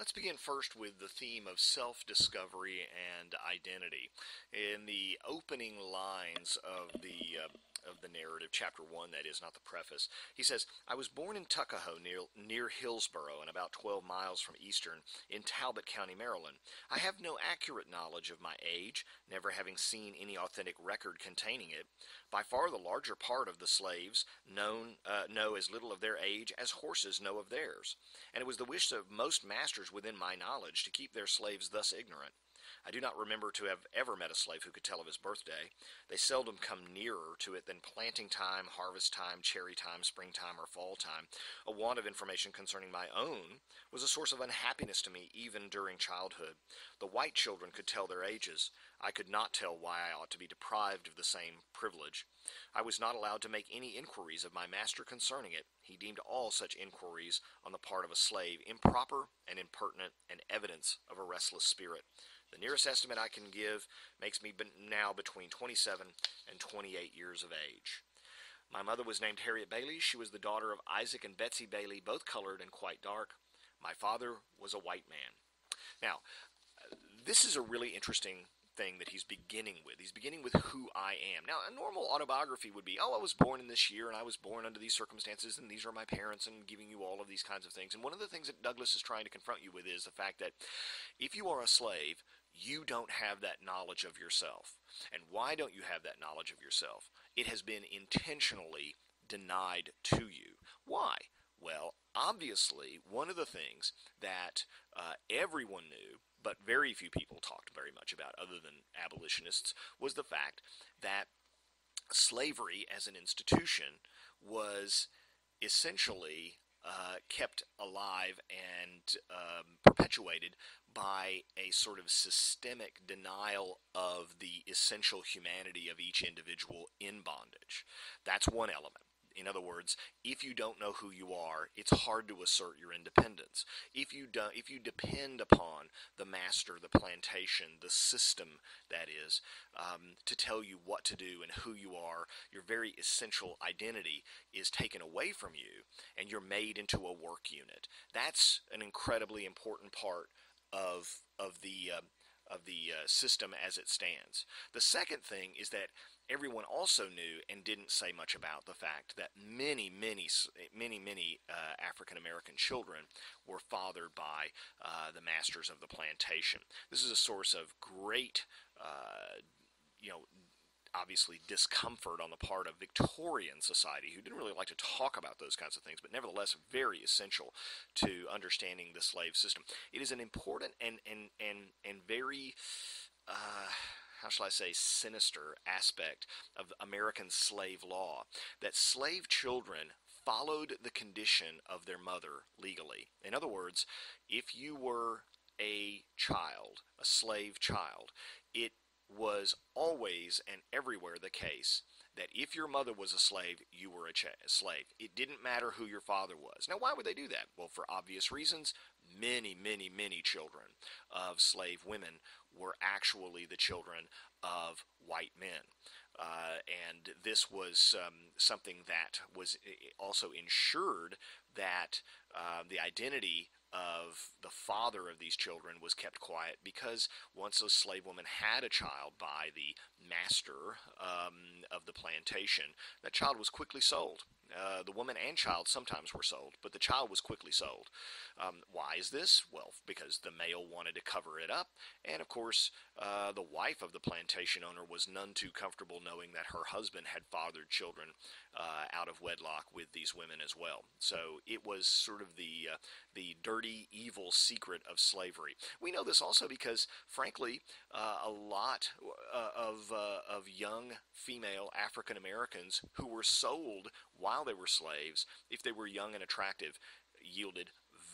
Let's begin first with the theme of self-discovery and identity. In the opening lines of the narrative, chapter one, that is, not the preface, he says, "I was born in Tuckahoe, near Hillsboro, and about 12 miles from Eastern, in Talbot County, Maryland. I have no accurate knowledge of my age, never having seen any authentic record containing it. By far the larger part of the slaves know as little of their age as horses know of theirs, and it was the wish of most masters within my knowledge to keep their slaves thus ignorant. I do not remember to have ever met a slave who could tell of his birthday. They seldom come nearer to it than planting time, harvest time, cherry time, springtime, or fall time. A want of information concerning my own was a source of unhappiness to me even during childhood. The white children could tell their ages. I could not tell why I ought to be deprived of the same privilege. I was not allowed to make any inquiries of my master concerning it. He deemed all such inquiries on the part of a slave improper and impertinent, and evidence of a restless spirit. The nearest estimate I can give makes me now between 27 and 28 years of age. My mother was named Harriet Bailey. She was the daughter of Isaac and Betsy Bailey, both colored and quite dark. My father was a white man." Now, this is a really interesting thing that he's beginning with. He's beginning with who I am. Now, a normal autobiography would be, oh, I was born in this year, and I was born under these circumstances, and these are my parents, and giving you all of these kinds of things. And one of the things that Douglas is trying to confront you with is the fact that if you are a slave, you don't have that knowledge of yourself. And why don't you have that knowledge of yourself? It has been intentionally denied to you. Why? Well, obviously, one of the things that everyone knew, but very few people talked very much about other than abolitionists, was the fact that slavery as an institution was essentially kept alive and perpetuated by a sort of systemic denial of the essential humanity of each individual in bondage. That's one element. In other words, if you don't know who you are, it's hard to assert your independence. If you depend upon the master, the plantation, the system, that is, to tell you what to do and who you are, your very essential identity is taken away from you, and you're made into a work unit. That's an incredibly important part of the system as it stands. The second thing is that everyone also knew and didn't say much about the fact that many African American children were fathered by the masters of the plantation. This is a source of great, obviously discomfort on the part of Victorian society, who didn't really like to talk about those kinds of things, but nevertheless very essential to understanding the slave system. It is an important and very how shall I say, sinister aspect of American slave law, that slave children followed the condition of their mother legally. In other words, if you were a child, a slave child, it was always and everywhere the case that if your mother was a slave, you were a slave. It didn't matter who your father was. Now, why would they do that? Well, for obvious reasons. Many children of slave women were actually the children of white men. And this was something that was also ensured that the identity of the father of these children was kept quiet, because once a slave woman had a child by the master of the plantation, that child was quickly sold. The woman and child sometimes were sold, but the child was quickly sold. Why is this? Well, because the male wanted to cover it up, and of course the wife of the plantation owner was none too comfortable knowing that her husband had fathered children out of wedlock with these women as well. So it was sort of the dirty, evil secret of slavery. We know this also because, frankly, a lot of young female African Americans who were sold while they were slaves, if they were young and attractive, yielded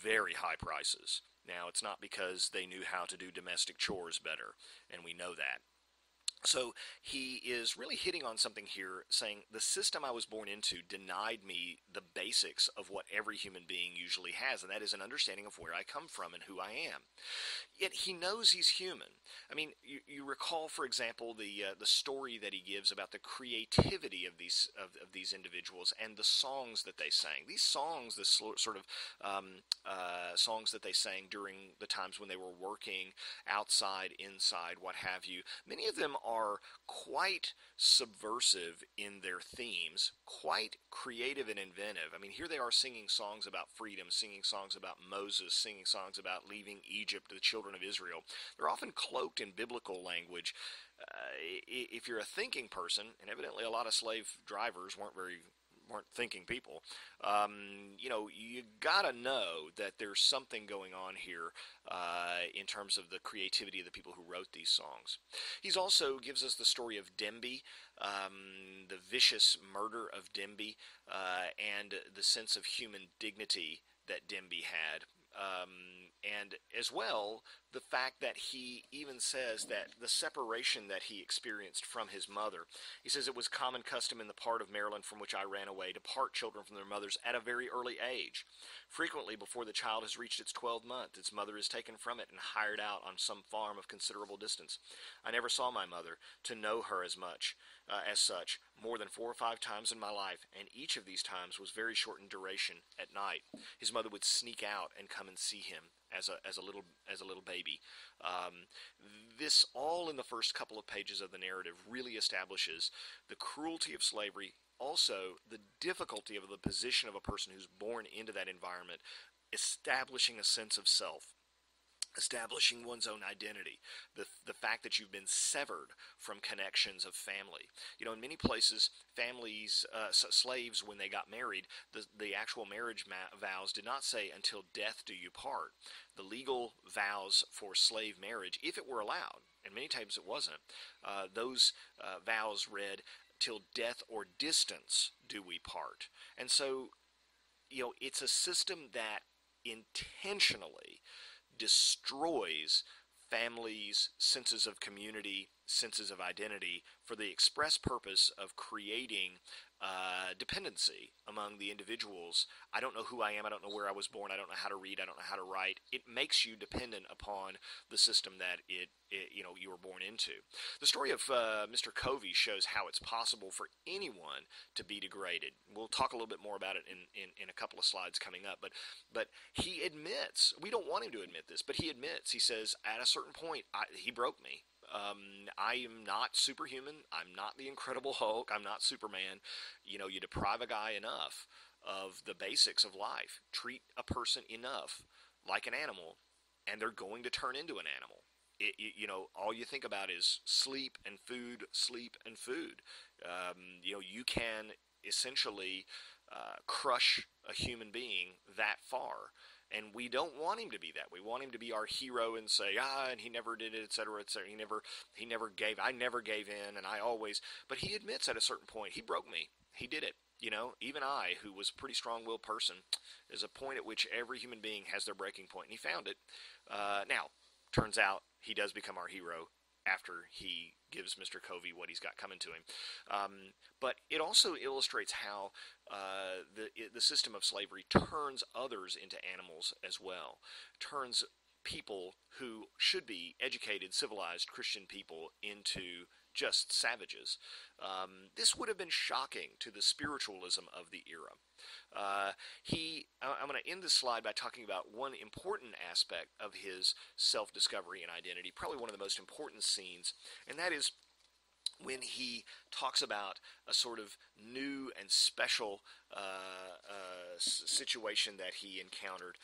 very high prices. Now, it's not because they knew how to do domestic chores better, and we know that. So he is really hitting on something here, saying the system I was born into denied me the basics of what every human being usually has, and that is an understanding of where I come from and who I am. Yet he knows he's human. I mean, you recall, for example, the story that he gives about the creativity of these individuals and the songs that they sang. These songs, this sort of songs that they sang during the times when they were working outside, inside, what have you. Many of them are quite subversive in their themes, quite creative and inventive. I mean, here they are singing songs about freedom, singing songs about Moses, singing songs about leaving Egypt, the children of Israel. They're often cloaked in biblical language. If you're a thinking person, and evidently a lot of slave drivers weren't thinking people, you gotta know that there's something going on here in terms of the creativity of the people who wrote these songs. He's also gives us the story of Demby, the vicious murder of Demby, and the sense of human dignity that Demby had. And as well, the fact that he even says that the separation that he experienced from his mother. He says it was common custom in the part of Maryland from which I ran away to part children from their mothers at a very early age. Frequently, before the child has reached its 12th month, its mother is taken from it and hired out on some farm of considerable distance. I never saw my mother, to know her as such, more than 4 or 5 times in my life, and each of these times was very short in duration at night. His mother would sneak out and come and see him as a little baby. This all in the first couple of pages of the narrative really establishes the cruelty of slavery, also the difficulty of the position of a person who's born into that environment, establishing a sense of self, establishing one's own identity, the fact that you've been severed from connections of family. In many places, families, slaves, when they got married, the actual marriage vows did not say, until death do you part. The legal vows for slave marriage, if it were allowed, and many times it wasn't, those vows read, till death or distance do we part. And so, it's a system that intentionally destroys families' senses of community, senses of identity, for the express purpose of creating dependency among the individuals. I don't know who I am. I don't know where I was born. I don't know how to read. I don't know how to write. It makes you dependent upon the system that you were born into. The story of Mr. Covey shows how it's possible for anyone to be degraded. We'll talk a little bit more about it in a couple of slides coming up. But he admits, we don't want him to admit this, but he admits, he says, at a certain point, he broke me. I am not superhuman. I'm not the Incredible Hulk. I'm not Superman. You deprive a guy enough of the basics of life, treat a person enough like an animal, and they're going to turn into an animal. All you think about is sleep and food, sleep and food. You can essentially crush a human being that far. And we don't want him to be that. We want him to be our hero and say, and he never did it, etc., etc. He never gave. I never gave in, and I always. But he admits at a certain point, he broke me. He did it. Even I, who was a pretty strong-willed person, there's a point at which every human being has their breaking point, and he found it. Now, turns out he does become our hero after he gives Mr. Covey what he's got coming to him. But it also illustrates how the system of slavery turns others into animals as well, turns people who should be educated, civilized Christian people into just savages. This would have been shocking to the spiritualism of the era. I'm going to end this slide by talking about one important aspect of his self-discovery and identity, probably one of the most important scenes, and that is when he talks about a sort of new and special situation that he encountered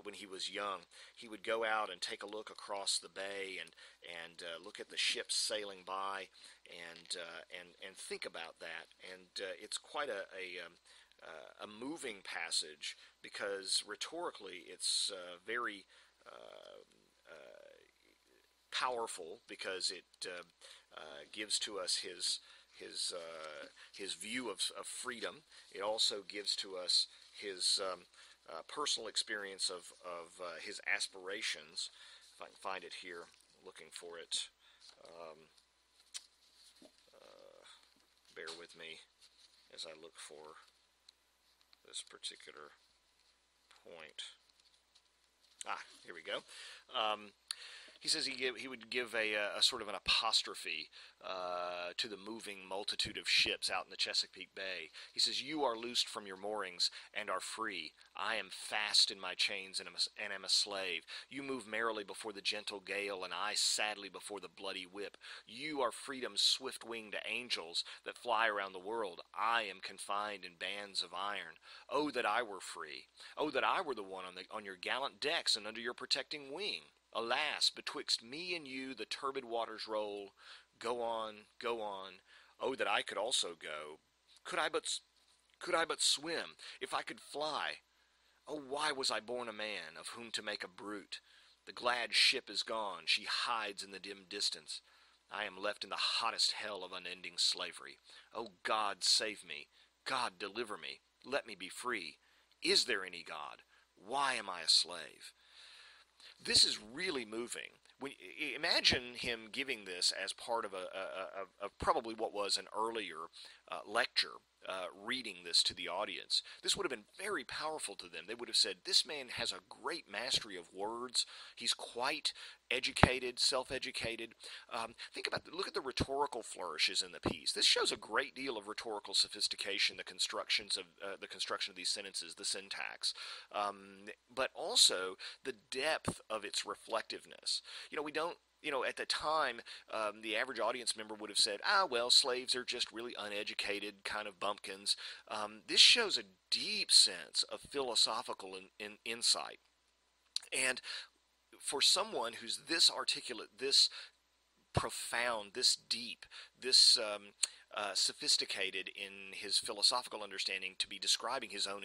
when he was young. He would go out and take a look across the bay and look at the ships sailing by and think about that. And it's quite a moving passage, because rhetorically it's very powerful, because it gives to us his view of freedom. It also gives to us his personal experience of his aspirations. If I can find it here, looking for it. bear with me as I look for this particular point. Here we go. He says he would give a sort of an apostrophe to the moving multitude of ships out in the Chesapeake Bay. He says, "You are loosed from your moorings and are free. I am fast in my chains and am a slave. You move merrily before the gentle gale, and I sadly before the bloody whip. You are freedom's swift-winged angels that fly around the world. I am confined in bands of iron. Oh, that I were free! Oh, that I were the one on your gallant decks and under your protecting wing! Alas, betwixt me and you the turbid waters roll. Go on, go on. Oh, that I could also go. Could I but swim, if I could fly. Oh, why was I born a man, of whom to make a brute? The glad ship is gone, she hides in the dim distance. I am left in the hottest hell of unending slavery. Oh, God, save me. God, deliver me. Let me be free. Is there any God? Why am I a slave? This is really moving. Imagine him giving this as part of probably what was an earlier lecture, reading this to the audience. This would have been very powerful to them. They would have said, this man has a great mastery of words. He's quite educated, self-educated. Look at the rhetorical flourishes in the piece. This shows a great deal of rhetorical sophistication, the construction of these sentences, the syntax, but also the depth of its reflectiveness. At the time, the average audience member would have said, well, slaves are just really uneducated kind of bumpkins. This shows a deep sense of philosophical insight. And for someone who's this articulate, this profound, this deep, this sophisticated in his philosophical understanding, to be describing his own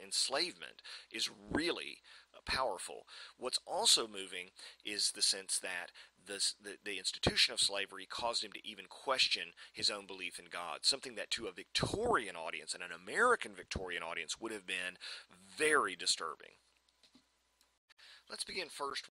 enslavement is really powerful. What's also moving is the sense that the institution of slavery caused him to even question his own belief in God, something that to a Victorian audience and an American Victorian audience would have been very disturbing. Let's begin first